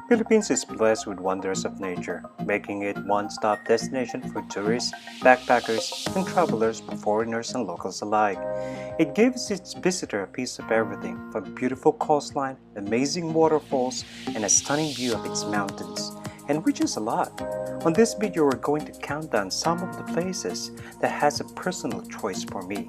Philippines is blessed with wonders of nature, making it one-stop destination for tourists, backpackers, and travelers, foreigners and locals alike. It gives its visitor a piece of everything from beautiful coastline, amazing waterfalls, and a stunning view of its mountains, and which is a lot. On this video, we're going to count down some of the places that has a personal choice for me.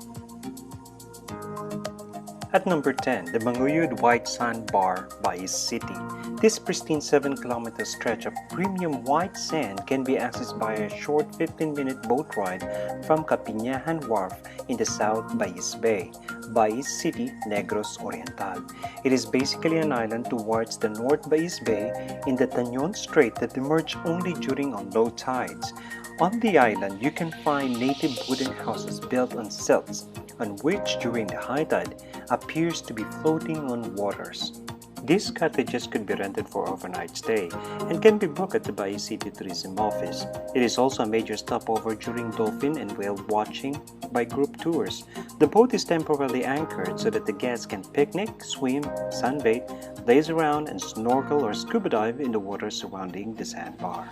At number 10, the Manguyud White Sand Bar by East City. This pristine 7-kilometer stretch of premium white sand can be accessed by a short 15-minute boat ride from Capinahan Wharf in the South Bais Bay, Bais City, Negros Oriental. It is basically an island towards the North Bais Bay in the Tañon Strait that emerge only during on low tides. On the island, you can find native wooden houses built on stilts, on which during the high tide appears to be floating on waters. These cottages could be rented for overnight stay and can be booked at the Bais City Tourism Office. It is also a major stopover during dolphin and whale watching by group tours. The boat is temporarily anchored so that the guests can picnic, swim, sunbathe, laze around, and snorkel or scuba dive in the water surrounding the sandbar.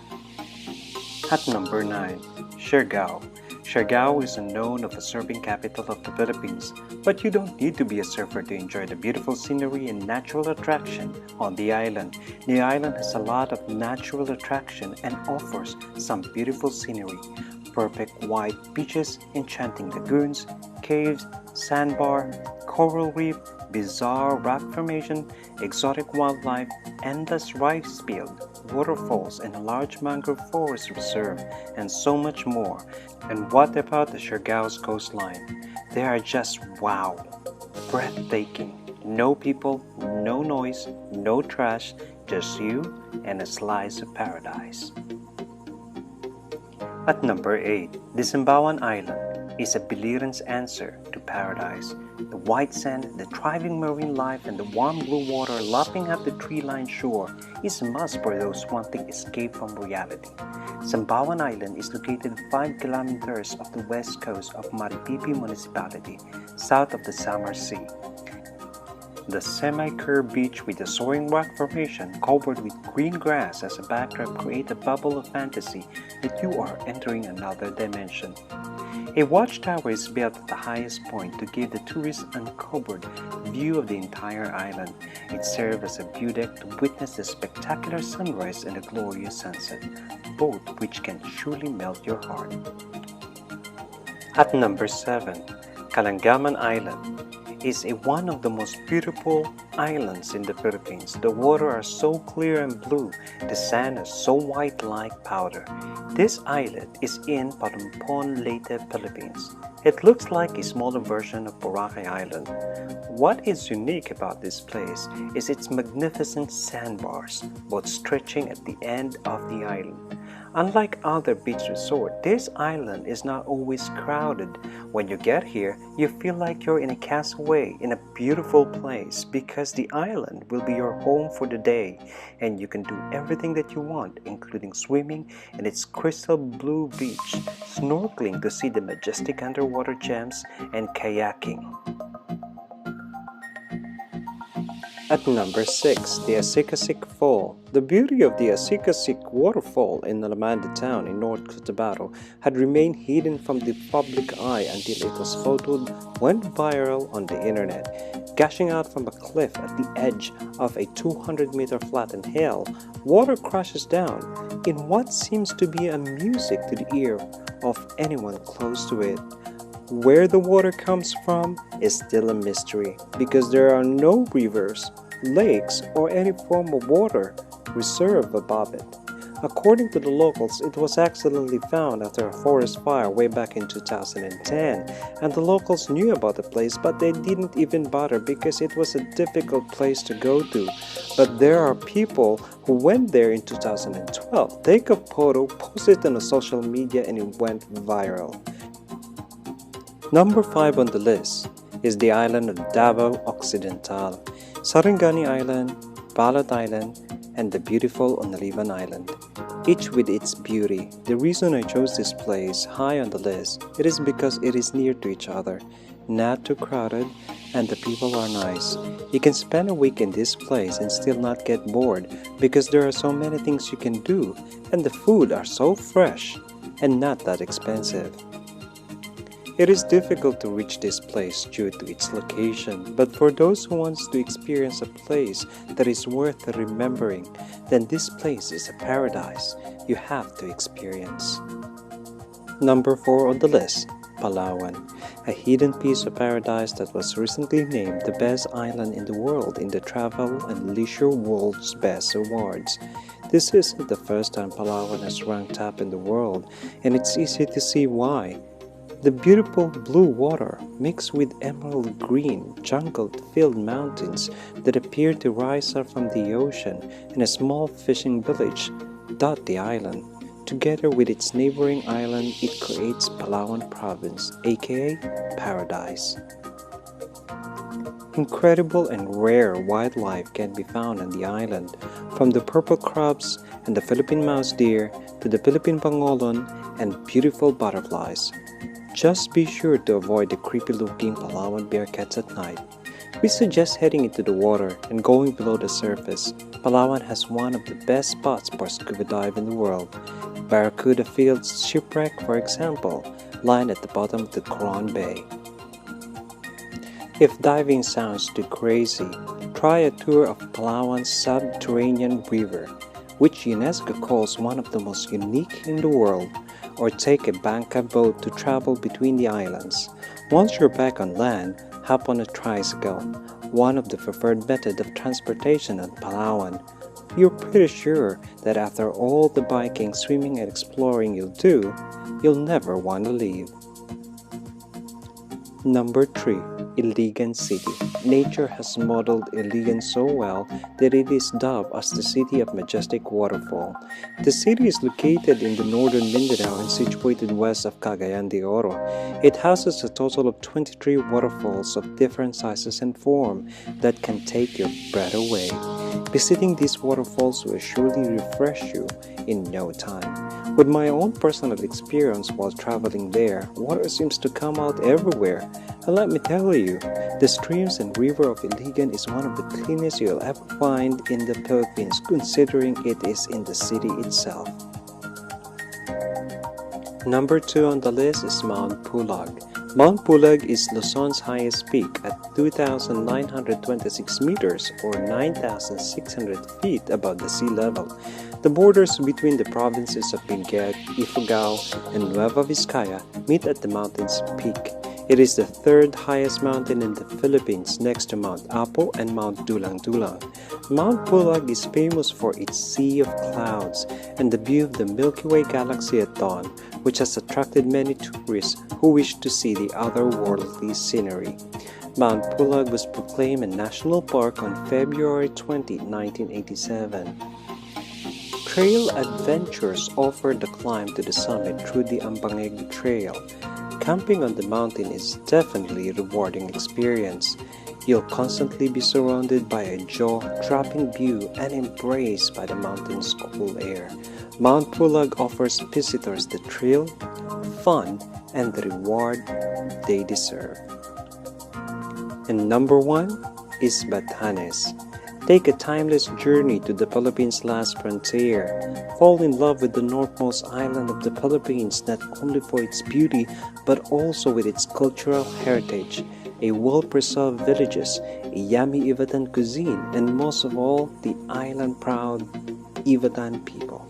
At number 9, Siargao. Siargao is known as the surfing capital of the Philippines, but you don't need to be a surfer to enjoy the beautiful scenery and natural attraction on the island. The island has a lot of natural attraction and offers some beautiful scenery. Perfect white beaches, enchanting lagoons, caves, sandbar, coral reef, bizarre rock formation, exotic wildlife, endless rice field, waterfalls, and a large mangrove forest reserve, and so much more. And what about the Siargao's coastline? They are just wow! Breathtaking. No people, no noise, no trash, just you and a slice of paradise. At number 8, the Simbawan Island is a Biliran's answer to paradise. The white sand, the thriving marine life, and the warm blue water lapping up the tree-lined shore is a must for those wanting escape from reality. Simbawan Island is located 5 kilometers off the west coast of Maripipi Municipality, south of the Samar Sea. The semi-curved beach with a soaring rock formation covered with green grass as a backdrop create a bubble of fantasy that you are entering another dimension. A watchtower is built at the highest point to give the tourist uncovered view of the entire island. It serves as a view deck to witness the spectacular sunrise and the glorious sunset, both which can surely melt your heart. At number 7, Kalangaman Island is one of the most beautiful islands in the Philippines. The water are so clear and blue, the sand is so white like powder. This islet is in Palumpon, Leyte, Philippines. It looks like a smaller version of Boracay Island. What is unique about this place is its magnificent sandbars, both stretching at the end of the island. Unlike other beach resorts, this island is not always crowded. When you get here, you feel like you're in a castaway in a beautiful place because the island will be your home for the day and you can do everything that you want, including swimming in its crystal blue beach, snorkeling to see the majestic underwater gems, and kayaking. At number 6, the Asikasik Fall. The beauty of the Asikasik waterfall in Alamanda town in North Cotabato had remained hidden from the public eye until it was photoed, went viral on the internet. Gushing out from a cliff at the edge of a 200-meter flattened hill, water crashes down in what seems to be a music to the ear of anyone close to it. Where the water comes from is still a mystery because there are no rivers, lakes, or any form of water reserve above it. According to the locals, it was accidentally found after a forest fire way back in 2010, and the locals knew about the place but they didn't even bother because it was a difficult place to go to. But there are people who went there in 2012, take a photo, post it on social media, and it went viral. Number 5 on the list is the island of Davao Occidental, Sarangani Island, Balat Island, and the beautiful Onalivan Island, each with its beauty. The reason I chose this place high on the list, it is because it is near to each other. not too crowded, and the people are nice. You can spend a week in this place and still not get bored because there are so many things you can do, and the food are so fresh and not that expensive. It is difficult to reach this place due to its location, but for those who wants to experience a place that is worth remembering, then this place is a paradise you have to experience. Number 4 on the list, Palawan, a hidden piece of paradise that was recently named the best island in the world in the Travel and Leisure World's Best Awards. This isn't the first time Palawan has ranked top in the world, and it's easy to see why. The beautiful blue water mixed with emerald green, jungle-filled mountains that appear to rise up from the ocean and a small fishing village dot the island. Together with its neighboring island, it creates Palawan Province, aka Paradise. Incredible and rare wildlife can be found on the island, from the purple crabs and the Philippine mouse deer to the Philippine pangolin and beautiful butterflies. Just be sure to avoid the creepy-looking Palawan bearcats at night. We suggest heading into the water and going below the surface. Palawan has one of the best spots for scuba dive in the world. Barracuda Fields Shipwreck, for example, lie at the bottom of the Coron Bay. If diving sounds too crazy, try a tour of Palawan's subterranean river, which UNESCO calls one of the most unique in the world, or take a bangka boat to travel between the islands. Once you're back on land, hop on a tricycle, one of the preferred method of transportation on Palawan. You're pretty sure that after all the biking, swimming, and exploring you'll do, you'll never want to leave. Number 3. Iligan City. Nature has modeled Iligan so well that it is dubbed as the City of Majestic Waterfall. The city is located in the northern Mindanao and situated west of Cagayan de Oro. It houses a total of 23 waterfalls of different sizes and form that can take your breath away. Visiting these waterfalls will surely refresh you in no time. With my own personal experience while traveling there, water seems to come out everywhere. And let me tell you, the streams and river of Iligan is one of the cleanest you'll ever find in the Philippines, considering it is in the city itself. Number 2 on the list is Mount Pulag. Mount Pulag is Luzon's highest peak at 2,926 meters or 9,600 feet above the sea level. The borders between the provinces of Benguet, Ifugao, and Nueva Vizcaya meet at the mountain's peak. It is the third highest mountain in the Philippines next to Mount Apo and Mount Dulang-Dulang. Mount Pulag is famous for its sea of clouds and the view of the Milky Way galaxy at dawn, which has attracted many tourists who wish to see the otherworldly scenery. Mount Pulag was proclaimed a national park on February 20, 1987. Trail adventures offer the climb to the summit through the Ambangeg Trail. Camping on the mountain is definitely a rewarding experience. You'll constantly be surrounded by a jaw-dropping view and embraced by the mountain's cool air. Mount Pulag offers visitors the thrill, fun, and the reward they deserve. And number 1 is Batanes. Take a timeless journey to the Philippines' last frontier. Fall in love with the northmost island of the Philippines not only for its beauty but also with its cultural heritage, a well-preserved villages, a yummy Ivatan cuisine, and most of all, the island-proud Ivatan people.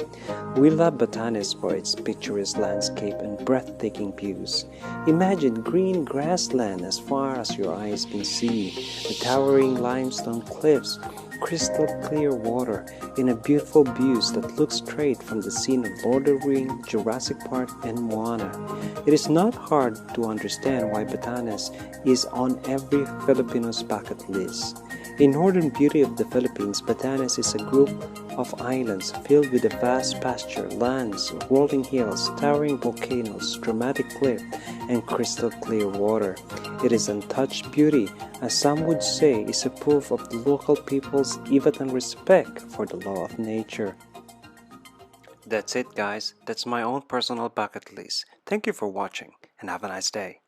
We love Batanes for its picturesque landscape and breathtaking views. Imagine green grassland as far as your eyes can see, the towering limestone cliffs, crystal clear water, and a beautiful views that look straight from the scene of Lord of the Rings, Jurassic Park, and Moana. It is not hard to understand why Batanes is on every Filipino's bucket list. A northern beauty of the Philippines, Batanes is a group of islands filled with a vast pasture, lands, rolling hills, towering volcanoes, dramatic cliff, and crystal clear water. It is untouched beauty, as some would say, is a proof of the local people's Ivatan respect for the law of nature. That's it, guys. That's my own personal bucket list. Thank you for watching, and have a nice day.